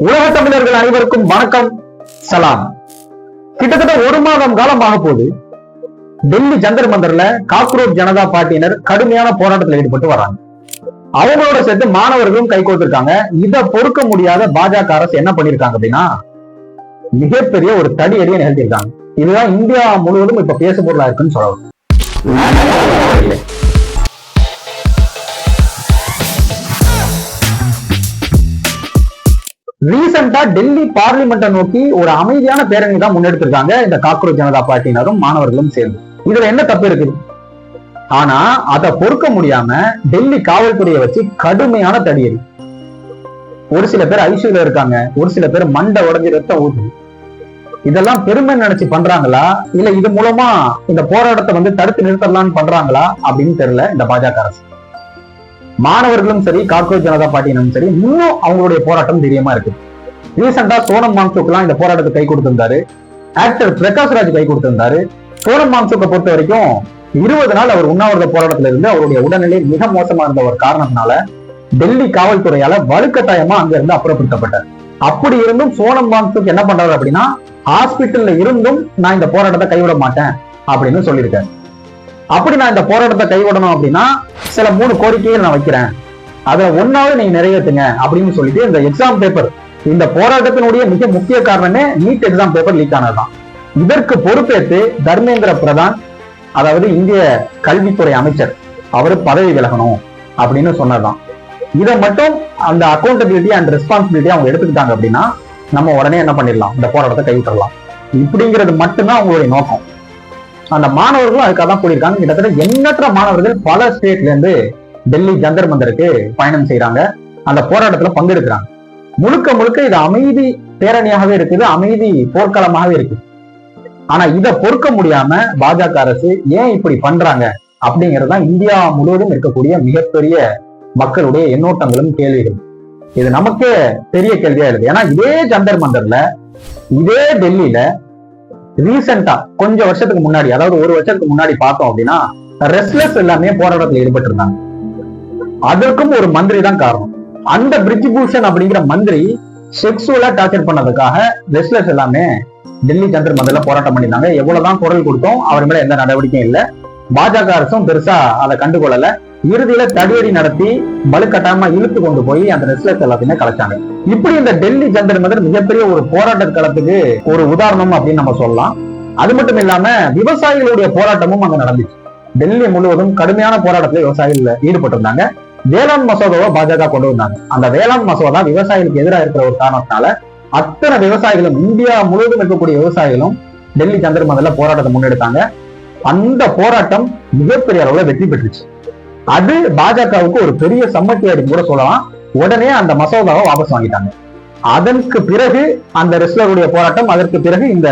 உலக தமிழர்கள் அனைவருக்கும் வணக்கம், சலாம். கிட்டத்தட்ட ஒரு மாதம் காலமாக போது டெல்லி ஜந்தர் மந்தர்ல காக்ரோச் ஜனதா பார்ட்டியினர் கடுமையான போராட்டத்தில் ஈடுபட்டு வர்றாங்க. அவங்களோட சேர்த்து மாணவர்களும் கை கோர்த்திருக்காங்க. இதை பொறுக்க முடியாத பாஜக அரசு என்ன பண்ணிருக்காங்க அப்படின்னா, மிகப்பெரிய ஒரு தடியடியை நிகழ்த்திருக்காங்க. இதுதான் இந்தியா முழுவதும் இப்ப பேசு பொருளா இருக்குன்னு சொல்லலாம். ரீசெண்டா டெல்லி பார்லிமெண்ட்டை நோக்கி ஒரு அமைதியான பேரணி தான் முன்னெடுத்திருக்காங்க இந்த காக்ரோச் ஜனதா பார்ட்டியினரும் மாணவர்களும் சேர்ந்து. இதுல என்ன தப்பு இருக்குது? ஆனா அதை பொறுக்க முடியாம டெல்லி காவல்துறையை வச்சு கடுமையான தடியடி. ஒரு சில பேர் ஐசியூல இருக்காங்க, ஒரு சில பேர் மண்டை உடஞ்சி ரத்தம் ஊத்து. இதெல்லாம் பெருமை நினைச்சு பண்றாங்களா, இல்ல இது மூலமா இந்த போராட்டத்தை தடுத்து நிறுத்தலாம்னு பண்றாங்களா அப்படின்னு தெரியல இந்த பாஜக அரசு. மாணவர்களும் சரி, காக்ரோச் ஜனதா பார்ட்டியினரும் சரி, இன்னும் அவங்களுடைய போராட்டம் தைரியமா இருக்கு. ரீசெண்டா சோனம் வாங்சுக் எல்லாம் இந்த போராட்டத்துக்கு கை கொடுத்திருந்தாரு. ஆக்டர் பிரகாஷ் ராஜ் கை கொடுத்திருந்தாரு. சோனம் வாங்சுக்கை பொறுத்த வரைக்கும் 20 நாள் அவர் உண்ணாவிரத போராட்டத்துல இருந்து அவருடைய உடல்நிலை மிக மோசமா இருந்த ஒரு காரணத்தினால டெல்லி காவல்துறையால வலுக்கட்டாயமா அங்க இருந்து அப்புறப்படுத்தப்பட்டார். அப்படி இருந்தும் சோனம் வாங்சுக் என்ன பண்றாரு அப்படின்னா, ஹாஸ்பிட்டல்ல இருந்தும் நான் இந்த போராட்டத்தை கைவிட மாட்டேன் அப்படின்னு சொல்லியிருக்காரு. அப்படி நான் இந்த போராட்டத்தை கைவிடணும் அப்படின்னா சில 3 கோரிக்கைகள் நான் வைக்கிறேன், அதை ஒன்னாவது நீங்க நிறைவேற்றுங்க அப்படின்னு சொல்லிட்டு இந்த எக்ஸாம் பேப்பர், இந்த போராட்டத்தினுடைய மிக முக்கிய காரணமே நீட் எக்ஸாம் பேப்பர் லீக் ஆனதுதான். இதற்கு பொறுப்பேற்று தர்மேந்திர பிரதான், அதாவது இந்திய கல்வித்துறை அமைச்சர், அவர் பதவி விலகணும் அப்படின்னு சொன்னதுதான். இதை மட்டும் அந்த அக்கௌண்டபிலிட்டி அண்ட் ரெஸ்பான்சிபிலிட்டி அவங்க எடுத்துக்கிட்டாங்க அப்படின்னா நம்ம உடனே என்ன பண்ணிடலாம், இந்த போராட்டத்தை கைவிட்டுறலாம். இப்படிங்கிறது மட்டும்தான் அவங்களுடைய நோக்கம். அந்த மாணவர்களும் அதுக்காக தான் கூடியிருக்காங்க. கிட்டத்தட்ட எண்ணற்ற மாணவர்கள் பல ஸ்டேட்ல இருந்து டெல்லி ஜந்தர் மந்தருக்கு பயணம் செய்யறாங்க, அந்த போராட்டத்துல பங்கெடுக்கிறாங்க. முழுக்க முழுக்க இது அமைதி பேரணியாகவே இருக்குது, அமைதி போர்க்களமாகவே இருக்கு. ஆனா இதை பொறுக்க முடியாம பாஜக அரசு ஏன் இப்படி பண்றாங்க அப்படிங்கறதுதான் இந்தியா முழுவதும் இருக்கக்கூடிய மிகப்பெரிய மக்களுடைய எண்ணோட்டங்களும் கேள்விகள். இது நமக்கே பெரிய கேள்வியா இருக்கு. ஏன்னா இதே ஜந்தர் மந்தர்ல, இதே டெல்லியில ரீசெண்டா கொஞ்சம் வருஷத்துக்கு முன்னாடி, அதாவது 1 வருஷத்துக்கு முன்னாடி பார்த்தோம் அப்படின்னா ரெஸ்லர்ஸ் எல்லாமே போராட்டத்தில் ஈடுபட்டு இருந்தாங்க. அதற்கும் ஒரு மந்திரி தான் காரணம். அந்த பிரிஜ் பூஷன் அப்படிங்கிற மந்திரி செக்ஸுவலா டார்ச்சர் பண்ணதுக்காக ரெஸ்லர்ஸ் எல்லாமே டெல்லி ஜந்தர் மந்தர்ல போராட்டம் பண்ணிருந்தாங்க. எவ்வளவுதான் குரல் கொடுத்தோம், அவர் மேல எந்த நடவடிக்கையும் இல்லை. பாஜக அரசும் பெருசா அதை கண்டுகொள்ளல. இறுதியில தடியடி நடத்தி வலுக்கட்டாயமா இழுத்து கொண்டு போய் அந்த ரெஸ்லர்ஸ் எல்லாத்தையுமே கலைச்சாங்க. இப்படி இந்த டெல்லி ஜந்தர் மந்தர் மிகப்பெரிய ஒரு போராட்ட களத்துக்கு ஒரு உதாரணம் அப்படின்னு நம்ம சொல்லலாம். அது மட்டும் இல்லாம விவசாயிகளுடைய போராட்டமும் அங்க நடந்துச்சு. டெல்லி முழுவதும் கடுமையான போராட்டத்துல விவசாயிகள் ஈடுபட்டு இருந்தாங்க. வேளாண் மசோதாவை பாஜக கொண்டு வந்தாங்க. அந்த வேளாண் மசோதா விவசாயிகளுக்கு எதிராக இருக்கிற ஒரு காரணத்தினால அத்தனை விவசாயிகளும், இந்தியா முழுவதும் இருக்கக்கூடிய விவசாயிகளும் டெல்லி ஜந்தர் மந்தர்ல போராட்டத்தை முன்னெடுத்தாங்க. அந்த போராட்டம் மிகப்பெரிய அளவுல வெற்றி பெற்றுச்சு. அது பாஜகவுக்கு ஒரு பெரிய சம்மட்டி அடி கூட சொல்லலாம். உடனே அந்த மசோதாவை வாபஸ் வாங்கிட்டாங்க. அதற்கு பிறகு அந்த ரெஸ்லருடைய போராட்டம், அதற்கு பிறகு இந்த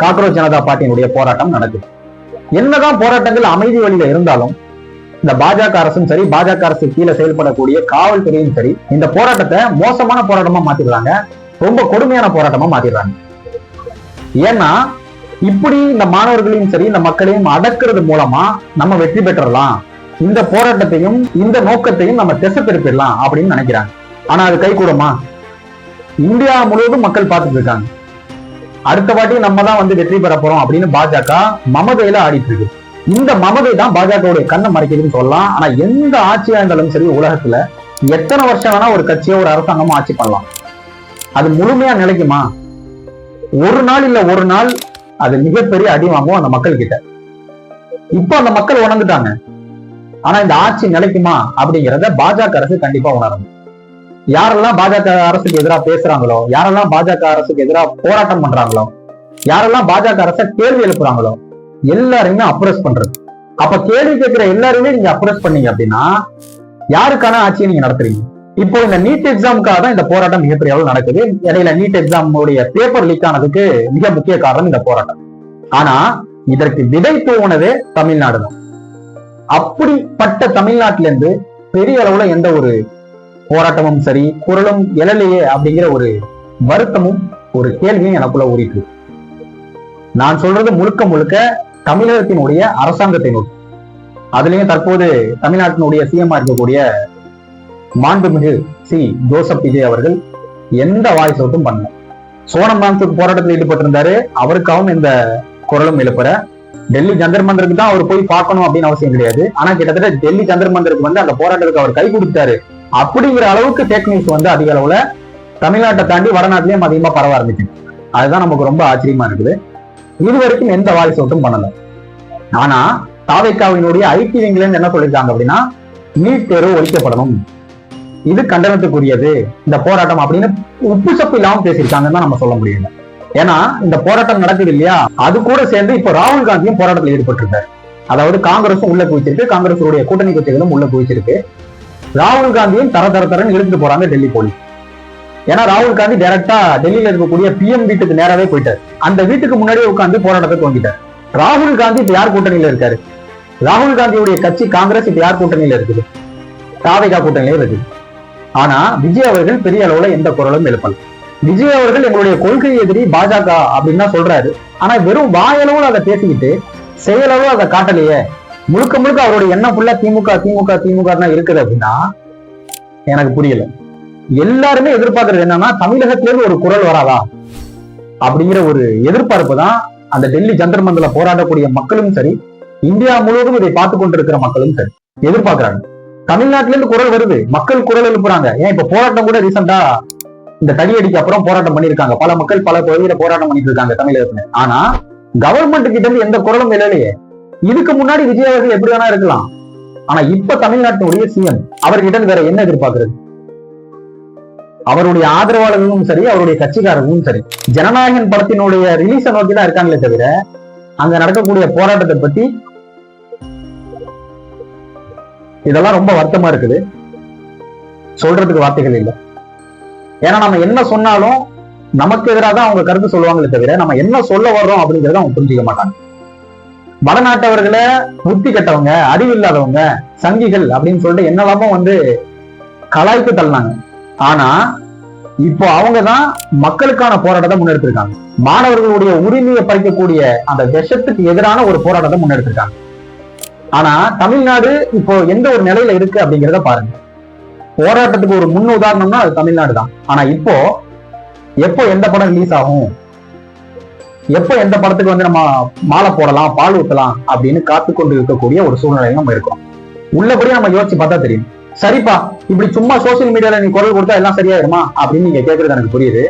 காக்ரோச் ஜனதா பார்ட்டியினுடைய போராட்டம் நடக்குது. என்னதான் போராட்டங்கள் அமைதி வழியில இருந்தாலும் இந்த பாஜக அரசும் சரி, பாஜக அரசு கீழே செயல்படக்கூடிய காவல்துறையும் சரி, இந்த போராட்டத்தை மோசமான போராட்டமா மாத்திடுறாங்க, ரொம்ப கொடுமையான போராட்டமா மாத்திடுறாங்க. ஏன்னா இப்படி இந்த மாணவர்களையும் சரி, இந்த மக்களையும் அடக்குறது மூலமா நம்ம வெற்றி பெற்றலாம், இந்த போராட்டத்தையும் இந்த நோக்கத்தையும் நம்ம திசை திருப்பிடலாம் அப்படின்னு நினைக்கிறாங்க. ஆனா அது கை கூடுமா? இந்தியா முழுவதும் மக்கள் பார்த்துட்டு இருக்காங்க. அடுத்த வாட்டி நம்ம தான் வெற்றி பெற போறோம் அப்படின்னு பாஜக மமதையில ஆடிட்டு இருக்கு. இந்த மமதை தான் பாஜகவுடைய கண்ணை மறைக்குதுன்னு சொல்லலாம். ஆனா எந்த ஆட்சியா இருந்தாலும் சரி, உலகத்துல எத்தனை வருஷம் வேணா ஒரு கட்சியோ ஒரு அரசாங்கமோ ஆட்சி பண்ணலாம். அது முழுமையா நிலைக்குமா? ஒரு நாள் இல்ல ஒரு நாள் அது மிகப்பெரிய அடி வாங்கும் அந்த மக்கள் கிட்ட. இப்ப அந்த மக்கள் உணர்ந்துட்டாங்க. ஆனா இந்த ஆட்சி நிலைக்குமா அப்படிங்கிறத பாஜக அரசு கண்டிப்பா உணரணும். யாரெல்லாம் பாஜக அரசுக்கு எதிராக பேசுறாங்களோ, யாரெல்லாம் பாஜக அரசுக்கு எதிராக போராட்டம் பண்றாங்களோ, யாரெல்லாம் பாஜக அரசை கேள்வி எழுப்புறாங்களோ எல்லாருமே அப்ரஸ் பண்றது. அப்ப கேள்வி கேட்கிற எல்லாருமே நீங்க அப்ரஸ் பண்ணீங்க அப்படின்னா யாருக்கான ஆட்சியை நீங்க நடத்துறீங்க? இப்போ இந்த நீட் எக்ஸாமுக்காக தான் இந்த போராட்டம் மிகப்பெரிய அளவு நடக்குது. இடையில நீட் எக்ஸாமுடைய பேப்பர் லீக் ஆனதுக்கு மிக முக்கிய காரணம் இந்த போராட்டம். ஆனா இதற்கு விதை தூவுனதே தமிழ்நாடு தான். அப்படிப்பட்ட தமிழ்நாட்டில இருந்து பெரிய அளவுல எந்த ஒரு போராட்டமும் சரி, குரலும் எழலையே அப்படிங்கிற ஒரு வருத்தமும் ஒரு கேள்வியும் எனக்குள்ள ஊறிட்டு. நான் சொல்றது முழுக்க முழுக்க தமிழகத்தினுடைய அரசாங்கத்தை நோக்கி. அதுலயும் தற்போது தமிழ்நாட்டினுடைய சிஎம் இருக்கக்கூடிய மாண்புமிகு சி ஜோசப் விஜய் அவர்கள் எந்த வாய்ஸ் அவுட்டும் பண்ணல. சோனம் வாங்சுக் போராட்டத்தில் ஈடுபட்டிருந்தாரு, அவருக்காகவும் இந்த குரலும் எழுப்புற. டெல்லி ஜந்தர் மந்தருக்கு தான் அவர் போய் பார்க்கணும் அப்படின்னு அவசியம் கிடையாது. ஆனா கிட்டத்தட்ட டெல்லி ஜந்தர் மந்தருக்கு வந்து அந்த போராட்டத்துக்கு அவர் கை கொடுத்தாரு அப்படிங்கிற அளவுக்கு ஃபேக் நியூஸ் வந்து அதிக அளவுல தமிழ்நாட்டை தாண்டி வடநாட்டிலையும் அதிகமா பரவ ஆரம்பிச்சு. அதுதான் நமக்கு ரொம்ப ஆச்சரியமா இருக்குது. இது வரைக்கும் எந்த வாய்ஸ் அவுட்டும் பண்ணல. ஆனா தாவேக்காவினுடைய ஐடி விங்ல என்ன சொல்லியிருக்காங்க அப்படின்னா, நீட் தேர்வு ஒழிக்கப்படணும், இது கண்டனத்துக்குரியது இந்த போராட்டம் அப்படின்னு உப்பு சப்பு இல்லாம பேசியிருக்காங்கன்னு தான் நம்ம சொல்ல முடியல. ஏன்னா இந்த போராட்டம் நடக்குது இல்லையா, அது கூட சேர்ந்து இப்ப ராகுல் காந்தியும் போராட்டத்தில் ஈடுபட்டிருக்காரு. அதாவது காங்கிரஸும் உள்ள குவிச்சிருக்கு, காங்கிரஸுடைய கூட்டணி கட்சிகளும் உள்ள குவிச்சிருக்கு. ராகுல் காந்தியும் தரன்னு இழுத்துட்டு போறாங்க டெல்லி போலீஸ். ஏன்னா ராகுல் காந்தி டைரக்டா டெல்லியில இருக்கக்கூடிய பிஎம் வீட்டுக்கு நேராவே போயிட்டாரு. அந்த வீட்டுக்கு முன்னாடியே உட்காந்து போராட்டத்தை துவங்கிட்டார். ராகுல் காந்தி இப்ப யார் கூட்டணியில இருக்காரு? ராகுல் காந்தியுடைய கட்சி காங்கிரஸ் இப்ப யார் கூட்டணியில இருக்குது? தாவேகா கூட்டணியில இருக்குது. ஆனா விஜய் அவர்கள் பெரிய அளவுல எந்த குரலும் எழுப்பல. விஜய் அவர்கள் எங்களுடைய கொள்கை எதிரி பாஜக அப்படின்னு தான் சொல்றாரு. ஆனா வெறும் வாயளவுல அதை பேசிக்கிட்டு செயலளவு அதை காட்டலையே. முழுக்க முழுக்க அவருடைய எண்ணம் ஃபுல்லா திமுக திமுக திமுக தான் இருக்குது அப்படின்னா எனக்கு புரியல. எல்லாருமே எதிர்பார்க்கறது என்னன்னா, தமிழகத்திலிருந்து ஒரு குரல் வராதா அப்படிங்கிற ஒரு எதிர்பார்ப்பு தான் அந்த டெல்லி ஜந்தர் மந்தர்ல போராடக்கூடிய மக்களும் சரி, இந்தியா முழுவதும் இதை பார்த்து கொண்டிருக்கிற மக்களும் சரி எதிர்பார்க்கிறாங்க. தமிழ்நாட்டில இருந்து குரல் வருது, மக்கள் குரல் எழுப்புறாங்க. ஏன் இப்ப போராட்டம் கூட ரீசெண்டா இந்த தடியடிக்கு அப்புறம் போராட்டம் பண்ணிருக்காங்க. பல மக்கள் பல பகுதியில போராட்டம் பண்ணிட்டு இருக்காங்க தமிழகத்துல. ஆனா கவர்மெண்ட் கிட்ட இருந்து எந்த குரலும் இல்லையே. இதுக்கு முன்னாடி விஜய் அவர்கள் எப்படி வேணா இருக்கலாம். ஆனா இப்ப தமிழ்நாட்டினுடைய சிஎம் அவர்கிட்ட வேற என்ன எதிர்பார்க்கிறது? அவருடைய ஆதரவாளர்களும் சரி, அவருடைய கட்சிக்காரர்களும் சரி, ஜனநாயகன் படத்தினுடைய ரிலீஸை நோக்கி தான் இருக்காங்களே தவிர அங்க நடக்கக்கூடிய போராட்டத்தை பத்தி இதெல்லாம் ரொம்ப வருத்தமா இருக்குது. சொல்றதுக்கு வார்த்தைகள் இல்லை. ஏன்னா நம்ம என்ன சொன்னாலும் நமக்கு எதிராக தான் அவங்க கருத்து சொல்லுவாங்களே தவிர நம்ம என்ன சொல்ல வர்றோம் அப்படிங்கறத அவங்க புரிஞ்சுக்க மாட்டாங்க. வடநாட்டவர்களை புத்தி கட்டவங்க, அறிவில்லாதவங்க, சங்கிகள் அப்படின்னு சொல்லிட்டு என்னெல்லாமோ வந்து கலாய்ப்பு தள்ளினாங்க. ஆனா இப்போ அவங்கதான் மக்களுக்கான போராட்டத்தை முன்னெடுத்திருக்காங்க. மாணவர்களுடைய உரிமையை பறிக்கக்கூடிய அந்த விஷத்துக்கு எதிரான ஒரு போராட்டத்தை முன்னெடுத்திருக்காங்க. ஆனா தமிழ்நாடு இப்போ எந்த ஒரு நிலையில இருக்கு அப்படிங்கிறத பாருங்க. போராட்டத்துக்கு ஒரு முன் உதாரணம்னா அது தமிழ்நாடு தான். ஆனா எப்போ எந்த படம் ரிலீஸ் ஆகும், எப்போ எந்த படத்துக்கு வந்து நம்ம மாலை போடலாம், பால் ஊத்தலாம் அப்படின்னு காத்து கொண்டு இருக்கக்கூடிய ஒரு சூழ்நிலையில நம்ம இருக்கோம். உள்ளபடியே நம்ம யோசிச்சு பார்த்தா தெரியும். சரிப்பா, இப்படி சும்மா சோசியல் மீடியால நீ குரல் கொடுத்தா எல்லாம் சரியாயிருமா அப்படின்னு நீங்க கேட்கறது எனக்கு புரியுது.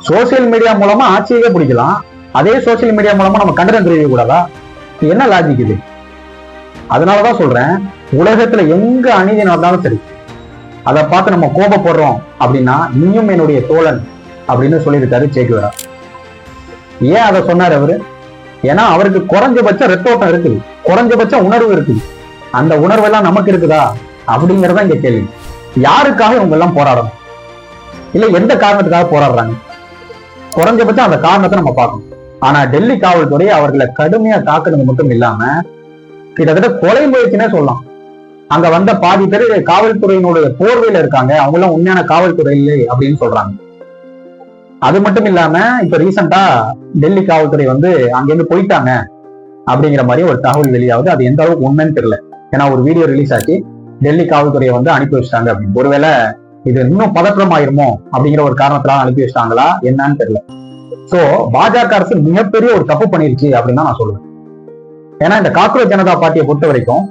சோசியல் மீடியா மூலமா ஆட்சியே பிடிக்கலாம், அதே சோசியல் மீடியா மூலமா நம்ம கண்டனம் தெரிவிக்க கூடாதா? என்ன லாஜிக் இது? அதனாலதான் சொல்றேன், உலகத்துல எங்க அநீதி நடந்தாலும் சரி அதை பார்த்து நம்ம கோபப்படுறோம் அப்படின்னா நீயும் என்னுடைய தோழன் அப்படின்னு சொல்லியிருக்காரு சே குவேரா. ஏன் அதை சொன்னார் அவரு? ஏன்னா அவருக்கு குறைஞ்சபட்ச ரத்தோட்டம் இருக்குது, குறைஞ்சபட்ச உணர்வு இருக்குது. அந்த உணர்வு எல்லாம் நமக்கு இருக்குதா அப்படிங்கறத இங்க கேள்வி. யாருக்காக இவங்க எல்லாம் போராடணும், இல்ல எந்த காரணத்துக்காக போராடுறாங்க? குறைஞ்சபட்சம் அந்த காரணத்தை நம்ம பார்க்கணும். ஆனா டெல்லி காவல்துறை அவர்களை கடுமையா தாக்குறது மட்டும் இல்லாம கிட்டத்தட்ட கொலை முயற்சினே சொல்லலாம். அங்க வந்த பாதி பேர் காவல்துறையினுடைய போர்வையில இருக்காங்க, அவங்க எல்லாம் உண்மையான காவல்துறை இல்லை அப்படின்னு சொல்றாங்க. அது மட்டும் இல்லாம இப்ப ரீசெண்டா டெல்லி காவல்துறை வந்து அங்கிருந்து போயிட்டாங்க அப்படிங்கிற மாதிரி ஒரு தகவல் வெளியாகுது. அது எந்த அளவுக்கு உண்மைன்னு தெரியல. ஏன்னா ஒரு வீடியோ ரிலீஸ் ஆச்சு, டெல்லி காவல்துறையை வந்து அனுப்பி வச்சிட்டாங்க அப்படின்னு. ஒருவேளை இது இன்னும் பதற்றம் ஆயிருமோ அப்படிங்கிற ஒரு காரணத்தினால அனுப்பி வச்சிட்டாங்களா என்னன்னு தெரியல. சோ பாஜக அரசு மிகப்பெரிய ஒரு தப்பு பண்ணிருச்சு அப்படின்னு தான் நான் சொல்லுவேன். ஏன்னா இந்த காக்ரோச் ஜனதா பார்ட்டியை பொறுத்த வரைக்கும்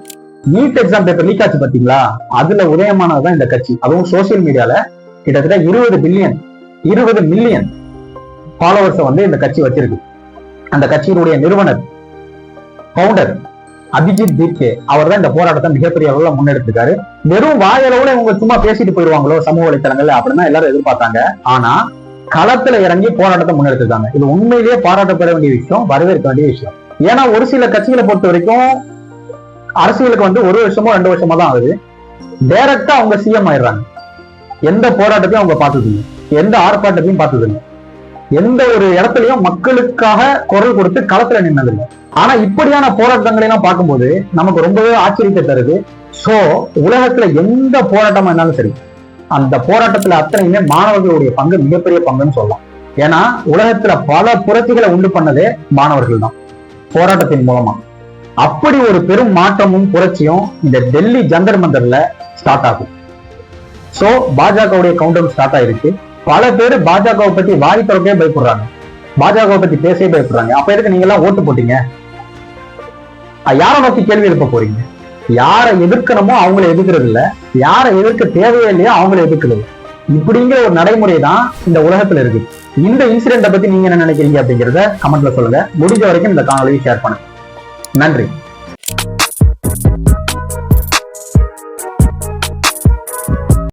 நீட் எக்ஸாம் பேப்பர் லீக் ஆச்சு பாத்தீங்களா, அதுல உதயமானதுதான் இந்த கட்சி. அதுவும் சோசியல் மீடியால கிட்டத்தட்ட 20 மில்லியன் ஃபாலோவர்ஸ் வந்து இந்த கட்சி வச்சிருக்கு. அந்த கட்சியினுடைய நிறுவனர் பவுண்டர் அபிஜித் தீப்கே அவர் தான் இந்த போராட்டத்தை மிகப்பெரிய அளவுல முன்னெடுத்திருக்காரு. வெறும் வாயளவுல இவங்க சும்மா பேசிட்டு போயிடுவாங்களோ சமூக வலைத்தளங்கள்ல அப்படின்னு தான் எல்லாரும் எதிர்பார்த்தாங்க. ஆனா களத்துல இறங்கி போராட்டத்தை முன்னெடுத்திருக்காங்க. இது உண்மையிலேயே பாராட்டப்பட வேண்டிய விஷயம், வரவேற்க வேண்டிய விஷயம். ஏன்னா ஒரு சில கட்சிகளை பொறுத்த வரைக்கும் அரசியலுக்கு வந்து 1 வருஷமோ 2 வருஷமோ தான் ஆகுது, டைரக்டா அவங்க சிஎம் ஆயிடுறாங்க. எந்த போராட்டத்தையும் அவங்க பார்த்ததில்லை, எந்த ஆர்ப்பாட்டத்தையும் பார்த்ததில்லை, எந்த ஒரு இடத்துலயும் மக்களுக்காக குரல் கொடுத்து களத்துல நின்னதில்லை. ஆனா இப்படியான போராட்டங்களை எல்லாம் பார்க்கும்போது நமக்கு ரொம்பவே ஆச்சரியத்தை தருது. சோ உலகத்துல எந்த போராட்டமா இருந்தாலும் சரி அந்த போராட்டத்துல அத்தனையுமே மாணவர்களுடைய பங்கு மிகப்பெரிய பங்குன்னு சொல்லலாம். ஏன்னா உலகத்துல பல புரட்சிகளை உண்டு பண்ணதே மாணவர்கள் தான் போராட்டத்தின் மூலமா. அப்படி ஒரு பெரும் மாற்றமும் புரட்சியும் இந்த டெல்லி ஜந்தர் மந்தர்ல ஸ்டார்ட் ஆகும். சோ பாஜகவுடைய கவுண்டர் ஸ்டார்ட் ஆயிருக்கு. பல பேர் பாஜகவை பத்தி வாய் திறக்கவே பயப்படுறாங்க, பாஜகவை பத்தி பேசவே பயப்படுறாங்க. அப்ப எதுக்கு நீங்க எல்லாம் ஓட்டு போட்டீங்க? யாரை நோக்கி கேள்வி எழுப்ப போறீங்க? யாரை எதிர்க்கணுமோ அவங்களை எதிர்க்கிறது இல்ல, யாரை எதிர்க்க தேவையே இல்லையோ அவங்களை எதிர்க்கிறது. இப்படிங்கிற ஒரு நடைமுறை தான் இந்த உலகத்துல இருக்கு. இந்த இன்சிடென்ட்டை பத்தி நீங்க என்ன நினைக்கிறீங்க அப்படிங்கிறத கமெண்ட்ல சொல்லுங்க. முடிஞ்ச வரைக்கும் இந்த காணொலியை ஷேர் பண்ணுங்க. நன்றி.